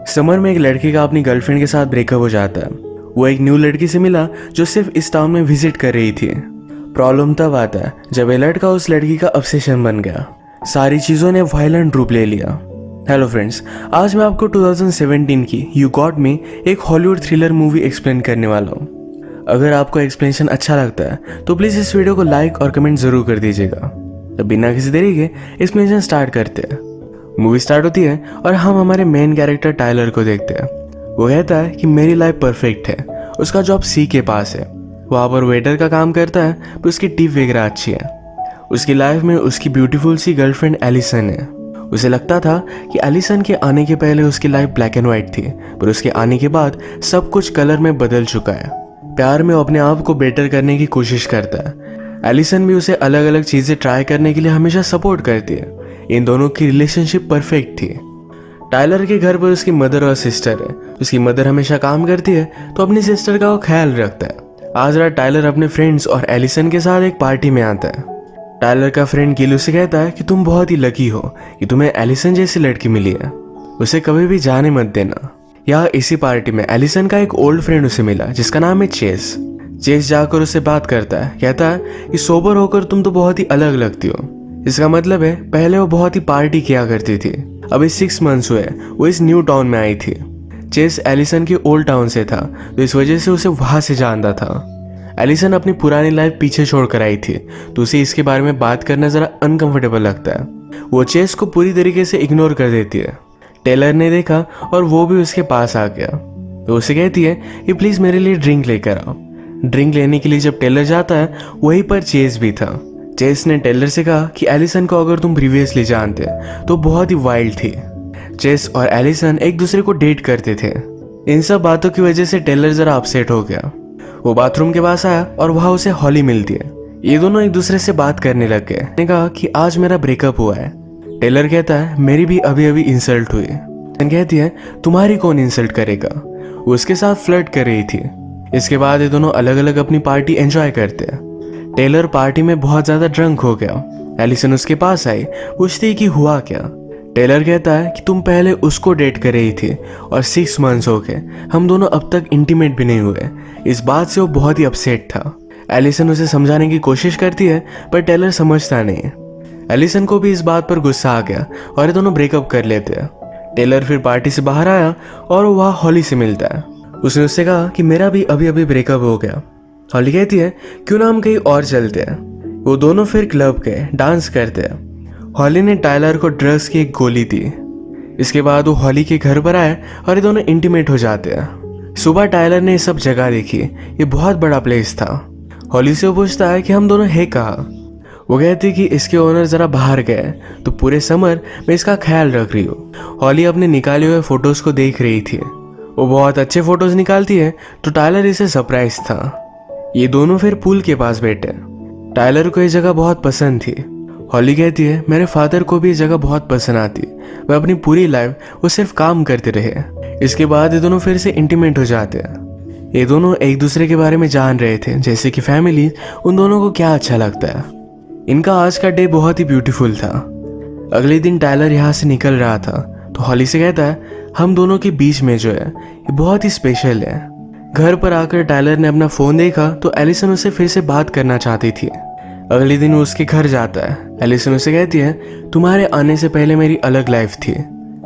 Summer में एक लड़के का अपनी गर्लफ्रेंड के साथ ब्रेकअप हो जाता है। वो एक न्यू लड़की से मिला जो सिर्फ इस टाउन में विजिट कर रही थी। प्रॉब्लम तब आता है जब ये लड़का उस लड़की का ऑब्सेशन बन गया। सारी चीज़ों ने वायलेंट रूप ले लिया। हेलो फ्रेंड्स, आज मैं आपको 2017 की यू गॉट मी एक हॉलीवुड थ्रिलर मूवी एक्सप्लेन करने वाला हूँ। अगर आपको एक्सप्लेनेशन अच्छा लगता है तो प्लीज़ इस वीडियो को लाइक और कमेंट ज़रूर कर दीजिएगा। तो बिना किसी देरी के एक्सप्लेनेशन स्टार्ट करते हैं। मूवी स्टार्ट होती है और हम हमारे मेन कैरेक्टर टाइलर को देखते हैं। वो कहता है कि मेरी लाइफ परफेक्ट है। उसका जॉब सी के पास है, वहाँ पर वेटर का काम करता है, पर उसकी टिप वगैरह अच्छी है। उसकी लाइफ में उसकी ब्यूटीफुल सी गर्लफ्रेंड एलिसन है। उसे लगता था कि एलिसन के आने के पहले उसकी लाइफ ब्लैक एंड वाइट थी, पर उसके आने के बाद सब कुछ कलर में बदल चुका है। प्यार में वो अपने आप को बेटर करने की कोशिश करता है। एलिसन भी उसे अलग अलग चीज़ें ट्राई करने के लिए हमेशा सपोर्ट करती है। इन दोनों की रिलेशनशिप परफेक्ट थी। टाइलर के घर पर उसकी मदर और सिस्टर है। उसकी मदर हमेशा काम करती है तो अपनी सिस्टर का वो ख्याल रखता है। आज रात टाइलर अपने फ्रेंड्स और एलिसन के साथ एक पार्टी में आता है। टाइलर का फ्रेंड गिल उसे कहता है कि तुम बहुत ही लकी हो कि तुम्हें एलिसन जैसी लड़की मिली है, उसे कभी भी जाने मत देना। यहाँ इसी पार्टी में एलिसन का एक ओल्ड फ्रेंड उसे मिला जिसका नाम है चेस। चेस जाकर उससे बात करता है, कहता है कि सोबर होकर तुम तो बहुत ही अलग लगती हो। इसका मतलब है पहले वो बहुत ही पार्टी किया करती थी, अभी 6 मंथ्स हुए वो इस न्यू टाउन में आई थी। चेस एलिसन के ओल्ड टाउन से था तो इस वजह से उसे वहां से जानता था। एलिसन अपनी पुरानी लाइफ पीछे छोड़कर आई थी तो उसे इसके बारे में बात करना जरा अनकंफर्टेबल लगता है। वो चेस को पूरी तरीके से इग्नोर कर देती है। टेलर ने देखा और वो भी उसके पास आ गया तो उसे कहती है कि प्लीज मेरे लिए ड्रिंक लेकर आओ। ड्रिंक लेने के लिए जब टेलर जाता है वहीं पर चेस भी था। चेस ने टेलर से कहा कि एलिसन को अगर तुम प्रीवियसली जानते तो बहुत ही वाइल्ड थी। चेस और एलिसन एक दूसरे को डेट करते थे। इन सब बातों की वजह से टेलर जरा अपसेट हो गया। वो बाथरूम के पास आया और वहां उसे हॉली मिलती है। ये दोनों एक दूसरे से बात करने लग गए। ने कहा कि आज मेरा ब्रेकअप हुआ है। टेलर कहता है मेरी भी अभी अभी इंसल्ट हुई। कहती है तुम्हारी कौन इंसल्ट करेगा। वो उसके साथ फ्लर्ट कर रही थी। इसके बाद ये दोनों अलग अलग अपनी पार्टी एंजॉय करते हैं। टेलर पार्टी में बहुत ज्यादा ड्रंक हो गया। एलिसन उसके पास आई, पूछती कि हुआ क्या। टेलर कहता है कि तुम पहले उसको डेट कर रही थी और 6 मंथ्स हो गए, हम दोनों अब तक इंटीमेट भी नहीं हुए। इस बात से वो बहुत ही अपसेट था। एलिसन उसे समझाने की कोशिश करती है पर टेलर समझता नहीं है। एलिसन को भी इस बात पर गुस्सा आ गया और ये दोनों ब्रेकअप कर लेते हैं। टेलर फिर पार्टी से बाहर आया और वहाँ हॉली से मिलता है। उसने उससे कहा कि मेरा भी अभी अभी ब्रेकअप हो गया। हॉली कहती है क्यों ना हम कहीं और चलते हैं। वो दोनों फिर क्लब गए, डांस करते हैं। हॉली ने टाइलर को ड्रग्स की एक गोली दी। इसके बाद वो हॉली के घर पर आए और ये दोनों इंटीमेट हो जाते हैं। सुबह टाइलर ने ये सब जगह देखी, ये बहुत बड़ा प्लेस था। हॉली से वो पूछता है कि हम दोनों है कहाँ। वो कहती कि इसके ओनर जरा बाहर गए तो पूरे समर मैं इसका ख्याल रख रही हूँ। हॉली अपने निकाले हुए फोटोज को देख रही थी। वो बहुत अच्छे फोटोज निकालती है तो टाइलर इसे सरप्राइज था। ये दोनों फिर पूल के पास बैठे। टाइलर को ये जगह बहुत पसंद थी। हॉली कहती है मेरे फादर को भी ये जगह बहुत पसंद आती, वह अपनी पूरी लाइफ वो सिर्फ काम करते रहे। इसके बाद ये दोनों फिर से इंटीमेट हो जाते हैं। ये दोनों एक दूसरे के बारे में जान रहे थे, जैसे कि फैमिली उन दोनों को क्या अच्छा लगता है। इनका आज का डे बहुत ही ब्यूटीफुल था। अगले दिन टाइलर यहाँ से निकल रहा था तो हॉली से कहता है हम दोनों के बीच में जो है ये बहुत ही स्पेशल है। घर पर आकर टाइलर ने अपना फोन देखा तो एलिसन उसे फिर से बात करना चाहती थी। अगले दिन वो उसके घर जाता है। एलिसन उसे कहती है तुम्हारे आने से पहले मेरी अलग लाइफ थी,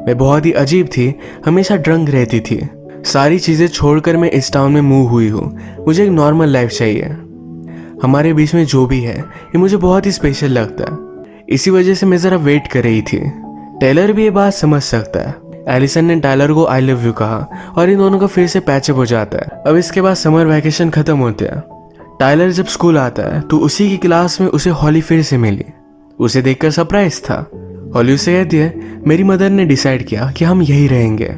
मैं बहुत ही अजीब थी, हमेशा ड्रंक रहती थी। सारी चीजें छोड़कर मैं इस टाउन में मूव हुई हूँ, मुझे एक नॉर्मल लाइफ चाहिए। हमारे बीच में जो भी है ये मुझे बहुत ही स्पेशल लगता है, इसी वजह से मैं जरा वेट कर रही थी। टेलर भी ये बात समझ सकता है। एलिसन ने टाइलर को आई लव यू कहा और इन दोनों का फिर से पैचअप हो जाता है। अब इसके बाद समर वैकेशन खत्म होते हैं। टाइलर जब स्कूल आता है तो उसी की क्लास में उसे हॉली फिर से मिली। उसे देखकर सरप्राइज था। हॉली उसे कहती है मेरी मदर ने डिसाइड किया कि हम यही रहेंगे।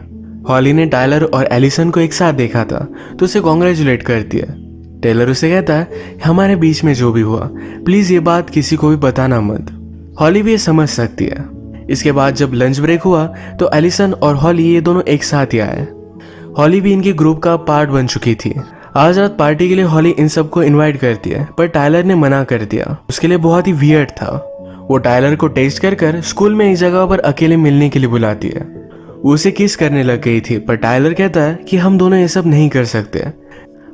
हॉली ने टाइलर और एलिसन को एक साथ देखा था तो उसे कॉन्ग्रेचुलेट करती है। टेलर उसे कहता है हमारे बीच में जो भी हुआ प्लीज ये बात किसी को भी बताना मत। हॉली भी ये समझ सकती है। इसके बाद जब लंच ब्रेक हुआ तो एलिसन और हॉली ये दोनों एक साथ ही आए। हॉली भी इनके ग्रुप का पार्ट बन चुकी थी। आज रात पार्टी के लिए हॉली इन सबको इनवाइट करती है पर टाइलर ने मना कर दिया। उसके लिए बहुत ही वियर्ड था। वो टाइलर को टेस्ट कर स्कूल में एक जगह पर अकेले मिलने के लिए बुलाती है। वो उसे किस करने लग गई थी, पर टायलर कहता है कि हम दोनों ये सब नहीं कर सकते।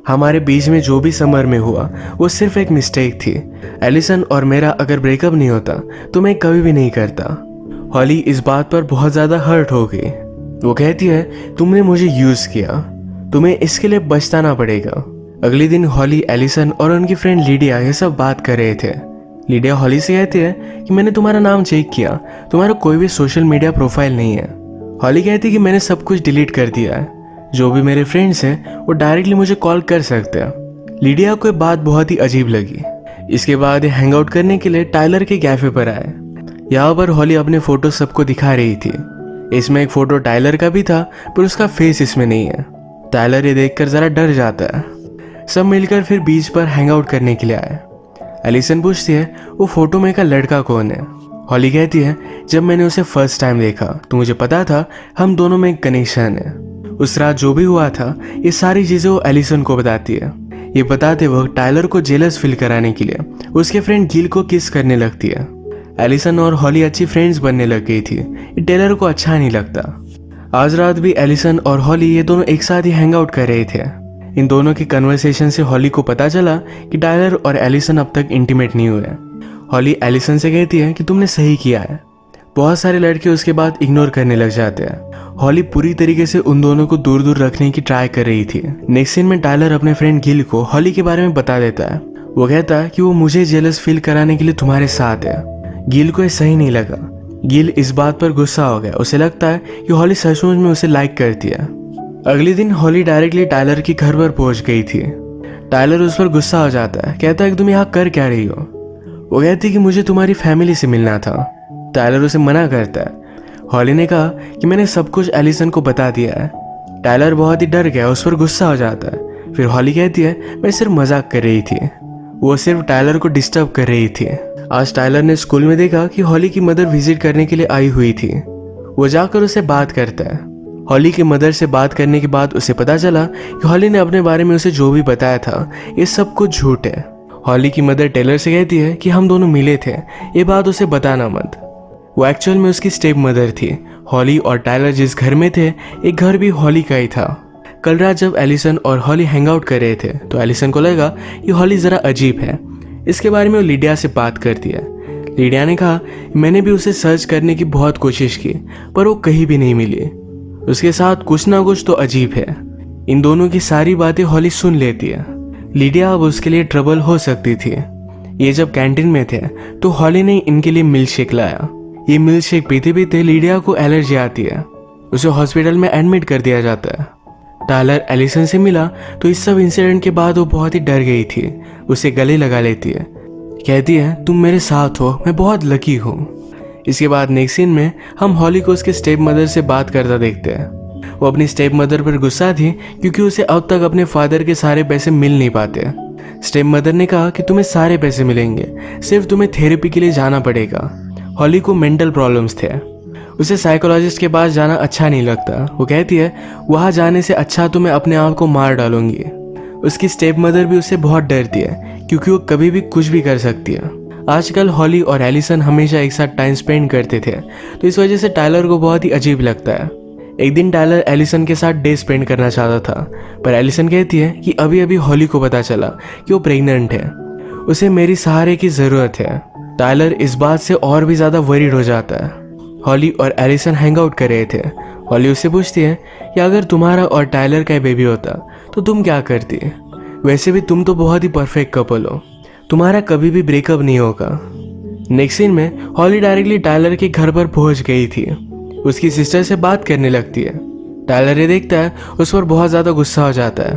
हमारे बीच में जो भी समर में हुआ वो सिर्फ एक मिस्टेक थी। एलिसन और मेरा अगर ब्रेकअप नहीं होता तो मैं कभी भी नहीं करता। हॉली इस बात पर बहुत ज़्यादा हर्ट हो गई। वो कहती है तुमने मुझे यूज़ किया, तुम्हें इसके लिए पछताना पड़ेगा। अगले दिन हॉली, एलिसन और उनकी फ्रेंड लीडिया ये सब बात कर रहे थे। लीडिया हॉली से कहती है कि मैंने तुम्हारा नाम चेक किया, तुम्हारा कोई भी सोशल मीडिया प्रोफाइल नहीं है। हॉली कहती है कि मैंने सब कुछ डिलीट कर दिया है, जो भी मेरे फ्रेंड्स हैं वो डायरेक्टली मुझे कॉल कर सकते हैं। लीडिया को ये बात बहुत ही अजीब लगी। इसके बाद ये हैंग आउट करने के लिए टायलर के कैफे पर आए। यहाँ पर हॉली अपने फोटो सबको दिखा रही थी। इसमें एक फोटो टायलर का भी था, पर उसका फेस इसमें नहीं है। टायलर ये देखकर जरा डर जाता है। सब मिलकर फिर बीच पर हैंग आउट करने के लिए आए। एलिसन पूछती है वो फोटो में का लड़का कौन है। हॉली कहती है जब मैंने उसे फर्स्ट टाइम देखा तो मुझे पता था हम दोनों में एक कनेक्शन है। उस रात जो भी हुआ था ये सारी चीजें वो एलिसन को बताती है। ये बताते वक्त टायलर को जेलस फील कराने के लिए उसके फ्रेंड गिल को किस करने लगती है। एलिसन और हॉली अच्छी फ्रेंड्स बनने लग गई थी। ये टेलर को अच्छा नहीं लगता। आज रात भी एलिसन और हॉली ये दोनों एक साथ ही हैंग आउट कर रहे थे। इन दोनों की कन्वर्सेशन से हॉली को पता चला कि टायलर और एलिसन अब तक इंटीमेट नहीं हुए। हॉली एलिसन से कहती है कि तुमने सही किया है। बहुत सारे लड़के उसके बाद इग्नोर करने लग जाते हैं। हॉली पूरी तरीके से उन दोनों को दूर दूर रखने की ट्राई कर रही थी। नेक्स्ट सीन में टायलर अपने फ्रेंड गिल को हॉली के बारे में बता देता है। वो कहता है कि वो मुझे जेलस फील कराने के लिए तुम्हारे साथ है। गिल को ये सही नहीं लगा। गिल इस बात पर गुस्सा हो गया। उसे लगता है कि हॉली सचमुच में उसे लाइक करती है। अगले दिन हॉली डायरेक्टली टायलर के घर पर पहुंच गई थी। टायलर उस पर गुस्सा हो जाता है। कहता है कि तुम यहाँ कर क्या रही हो। वो कहती है कि मुझे तुम्हारी फैमिली से मिलना था। टायलर उसे मना करता है। हॉली ने कहा कि मैंने सब कुछ एलिसन को बता दिया है। टायलर बहुत ही डर गया, उस पर गुस्सा हो जाता है। फिर हॉली कहती है मैं सिर्फ मजाक कर रही थी। वो सिर्फ टायलर को डिस्टर्ब कर रही थी। आज टायलर ने स्कूल में देखा कि हॉली की मदर विजिट करने के लिए आई हुई थी। वो जाकर उसे बात करता है। हॉली की मदर से बात करने के बाद उसे पता चला कि हॉली ने अपने बारे में उसे जो भी बताया था ये सब कुछ झूठ है। हॉली की मदर टेलर से कहती है कि हम दोनों मिले थे, ये बात उसे बताना मत। वो एक्चुअल में उसकी स्टेप मदर थी। हॉली और टायलर जिस घर में थे एक घर भी हॉली का ही था। कल रात जब एलिसन और हॉली हैंग आउट कर रहे थे तो एलिसन को लगा कि हॉली ज़रा अजीब है। इसके बारे में वो लीडिया से बात करती है। लीडिया ने कहा मैंने भी उसे सर्च करने की बहुत कोशिश की पर वो कहीं भी नहीं मिली। उसके साथ कुछ ना कुछ तो अजीब है। इन दोनों की सारी बातें हॉली सुन लेती है। लीडिया अब उसके लिए ट्रबल हो सकती थी। ये जब कैंटीन में थे तो हॉली ने इनके लिए मिल्क शेक लाया। ये मिल्क शेक पीते पीते लीडिया को एलर्जी आती है। उसे हॉस्पिटल में एडमिट कर दिया जाता है। टायलर एलिसन से मिला तो इस सब इंसिडेंट के बाद वो बहुत ही डर गई थी। उसे गले लगा लेती है। कहती है तुम मेरे साथ हो, मैं बहुत लकी हूँ। इसके बाद नेक्स्ट सीन में हम हॉली को उसके स्टेप मदर से बात करता देखते हैं। वो अपनी स्टेप मदर पर गुस्सा थी क्योंकि उसे अब तक अपने फादर के सारे पैसे मिल नहीं पाते। स्टेप मदर ने कहा कि तुम्हें सारे पैसे मिलेंगे, सिर्फ तुम्हें थेरेपी के लिए जाना पड़ेगा। हॉली को मेंटल प्रॉब्लम्स थे। उसे साइकोलॉजिस्ट के पास जाना अच्छा नहीं लगता। वो कहती है वहाँ जाने से अच्छा तो मैं अपने आप को मार डालूंगी। उसकी स्टेप मदर भी उससे बहुत डरती है क्योंकि वो कभी भी कुछ भी कर सकती है। आजकल हॉली और एलिसन हमेशा एक साथ टाइम स्पेंड करते थे तो इस वजह से टायलर को बहुत ही अजीब लगता है। एक दिन टायलर एलिसन के साथ डे स्पेंड करना चाहता था पर एलिसन कहती है कि अभी अभी हॉली को पता चला कि वो प्रेग्नेंट है, उसे मेरी सहारे की ज़रूरत है। टायलर इस बात से और भी ज़्यादा वरीड हो जाता है। हॉली और एलिसन हैंग आउट कर रहे थे। हॉली उससे पूछती है कि अगर तुम्हारा और टायलर का बेबी होता तो तुम क्या करती। वैसे भी तुम तो बहुत ही परफेक्ट कपल हो, तुम्हारा कभी भी ब्रेकअप नहीं होगा। नेक्स्ट सीन में हॉली डायरेक्टली टायलर के घर पर पहुंच गई थी। उसकी सिस्टर से बात करने लगती है। टायलर ये देखता है, उस पर बहुत ज़्यादा गुस्सा हो जाता है।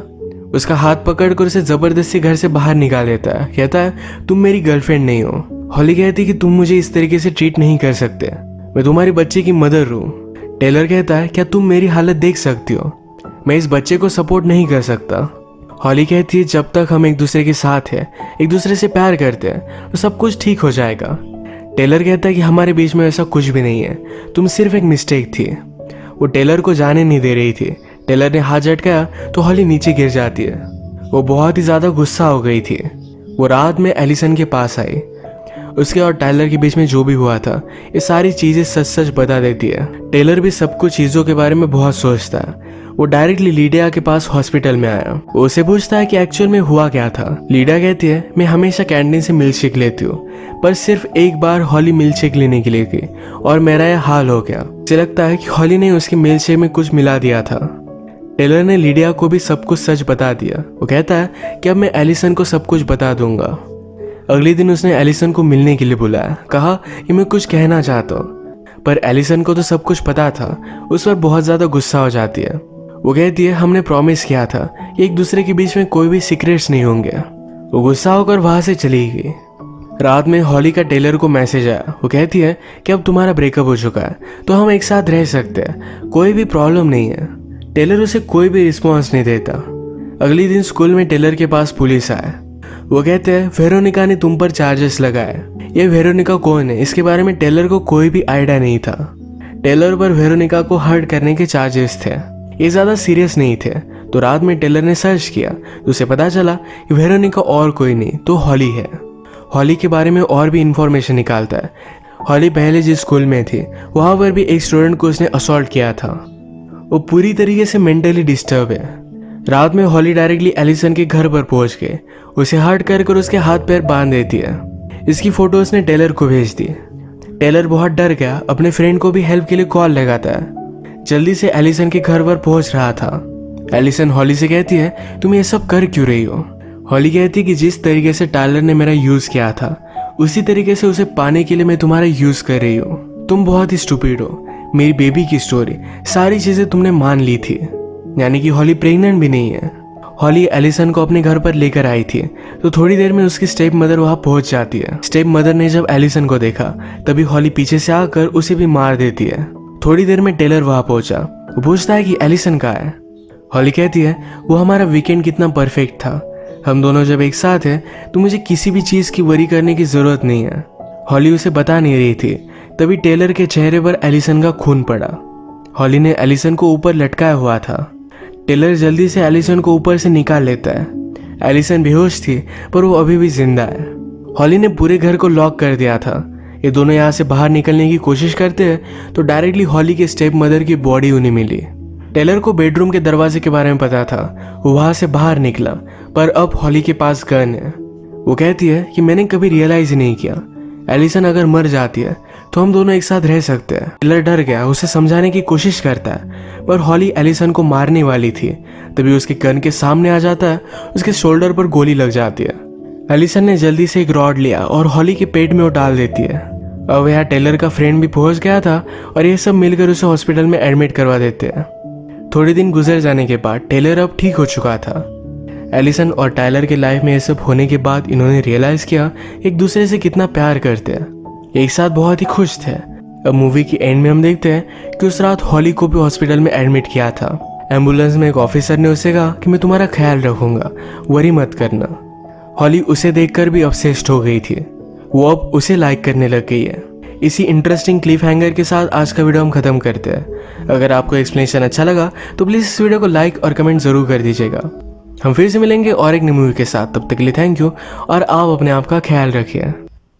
उसका हाथ पकड़कर उसे ज़बरदस्ती घर से बाहर निकाल देता है। कहता है तुम मेरी गर्लफ्रेंड नहीं हो। हॉली कहती है कि तुम मुझे इस तरीके से ट्रीट नहीं कर सकते, मैं तुम्हारे बच्चे की मदर हूँ। टेलर कहता है क्या तुम मेरी हालत देख सकती हो, मैं इस बच्चे को सपोर्ट नहीं कर सकता। हॉली कहती है जब तक हम एक दूसरे के साथ हैं, एक दूसरे से प्यार करते हैं तो सब कुछ ठीक हो जाएगा। टेलर कहता है कि हमारे बीच में ऐसा कुछ भी नहीं है, तुम सिर्फ एक मिस्टेक थी। वो टेलर को जाने नहीं दे रही थी। टेलर ने हाथ झटकाया तो हॉली नीचे गिर जाती है। वो बहुत ही ज़्यादा गुस्सा हो गई थी। वो रात में एलिसन के पास आई। उसके और टायलर के बीच में जो भी हुआ था ये सारी चीजें सच सच बता देती है। टेलर भी सब कुछ चीजों के बारे में बहुत सोचता है। वो डायरेक्टली लीडिया के पास हॉस्पिटल में आया। वो उसे पूछता है कि एक्चुअल में हुआ क्या था। लीडिया कहती है, मैं हमेशा कैंटीन से मिल्कशेक लेती हूँ, पर सिर्फ एक बार हॉली मिल्कशेक लेने के लिए गई और मेरा यह हाल हो गया। उसे लगता है कि हॉली ने उसके मिल्कशेक में कुछ मिला दिया था। टेलर ने लीडिया को भी सब कुछ सच बता दिया। वो कहता है कि अब मैं एलिसन को सब कुछ बता दूंगा। अगले दिन उसने एलिसन को मिलने के लिए बुलाया। कहा कि मैं कुछ कहना चाहता हूँ, पर एलिसन को तो सब कुछ पता था। उस पर बहुत ज्यादा गुस्सा हो जाती है। वो कहती है, हमने प्रॉमिस किया था कि एक दूसरे के बीच में कोई भी सीक्रेट्स नहीं होंगे। वो गुस्सा होकर वहां से चली गई। रात में हॉली का टेलर को मैसेज आया। वो कहती है कि अब तुम्हारा ब्रेकअप हो चुका है तो हम एक साथ रह सकते हैं, कोई भी प्रॉब्लम नहीं है। टेलर उसे कोई भी रिस्पॉन्स नहीं देता। अगले दिन स्कूल में टेलर के पास पुलिस आया। वो कहते हैं, वेरोनिका ने तुम पर चार्जेस लगाए। ये वेरोनिका कौन है इसके बारे में टेलर को कोई भी आइडिया नहीं था। टेलर पर वेरोनिका को हर्ट करने के चार्जेस थे। ये ज्यादा सीरियस नहीं थे। तो रात में टेलर ने सर्च किया तो उसे पता चला कि वेरोनिका और कोई नहीं तो हॉली है। हॉली के बारे में और भी इंफॉर्मेशन निकालता है। हॉली पहले जिस स्कूल में थी वहां पर भी एक स्टूडेंट को उसने असॉल्ट किया था। वो पूरी तरीके से मेंटली डिस्टर्ब है। रात में हॉली डायरेक्टली एलिसन के घर पर पहुंच के उसे हर्ट कर उसके हाथ पैर बांध देती है। इसकी फोटो उसने टेलर को भेज दी। टेलर बहुत डर गया, अपने फ्रेंड को भी हेल्प के लिए कॉल लगाता है। जल्दी से एलिसन के घर पर पहुंच रहा था। एलिसन हॉली से कहती है, तुम ये सब कर क्यों रही हो? हॉली कहती है कि जिस तरीके से टायलर ने मेरा यूज किया था उसी तरीके से उसे पाने के लिए मैं तुम्हारा यूज कर रही हूँ। तुम बहुत ही स्टूपिड हो। मेरी बेबी की स्टोरी सारी चीजें तुमने मान ली थी। यानी कि हॉली प्रेग्नेंट भी नहीं है। हॉली एलिसन को अपने घर पर लेकर आई थी तो थोड़ी देर में उसकी स्टेप मदर वहां पहुंच जाती है। स्टेप मदर ने जब एलिसन को देखा तभी हॉली पीछे से आकर उसे भी मार देती है। थोड़ी देर में टेलर वहां पहुंचा। वो पूछता है कि एलिसन कहाँ है। हॉली कहती है, वो हमारा वीकेंड कितना परफेक्ट था, हम दोनों जब एक साथ हैं तो मुझे किसी भी चीज की वरी करने की जरूरत नहीं है। हॉली उसे बता नहीं रही थी तभी टेलर के चेहरे पर एलिसन का खून पड़ा। हॉली ने एलिसन को ऊपर लटकाया हुआ था। टेलर जल्दी से एलिसन को ऊपर से निकाल लेता है। एलिसन बेहोश थी पर वो अभी भी जिंदा है। हॉली ने पूरे घर को लॉक कर दिया था। ये दोनों यहाँ से बाहर निकलने की कोशिश करते हैं तो डायरेक्टली हॉली के स्टेप मदर की बॉडी उन्हें मिली। टेलर को बेडरूम के दरवाजे के बारे में पता था। वो वहां से बाहर निकला पर अब हॉली के पास गन है। वो कहती है कि मैंने कभी रियलाइज नहीं किया, एलिसन अगर मर जाती है तो हम दोनों एक साथ रह सकते हैं। टेलर डर गया, उसे समझाने की कोशिश करता है पर हॉली एलिसन को मारने वाली थी तभी उसके गन के सामने आ जाता है। उसके शोल्डर पर गोली लग जाती है। एलिसन ने जल्दी से एक रॉड लिया और हॉली के पेट में वो डाल देती है। अब यहाँ टेलर का फ्रेंड भी पहुंच गया था और ये सब मिलकर उसे हॉस्पिटल में एडमिट करवा देते हैं। थोड़े दिन गुजर जाने के बाद टेलर अब ठीक हो चुका था। एलिसन और टायलर के लाइफ में ये सब होने के बाद इन्होंने रियलाइज किया एक दूसरे से कितना प्यार करते हैं, एक साथ बहुत ही खुश थे। अब मूवी की एंड में हम देखते हैं कि उस रात हॉली को भी हॉस्पिटल में एडमिट किया था। एम्बुलेंस में एक ऑफिसर ने उसे कहा कि मैं तुम्हारा ख्याल रखूंगा, वरी मत करना। हॉली उसे देखकर भी ऑब्सेस्ड हो गई थी। वो अब उसे लाइक करने लग गई है। इसी इंटरेस्टिंग क्लिफ हैंगर के साथ आज का वीडियो हम खत्म करते हैं। अगर आपको एक्सप्लेनेशन अच्छा लगा तो प्लीज़ इस वीडियो को लाइक और कमेंट जरूर कर दीजिएगा। हम फिर से मिलेंगे और एक नई मूवी के साथ। तब तक के लिए थैंक यू और आप अपने आप का ख्याल रखिए।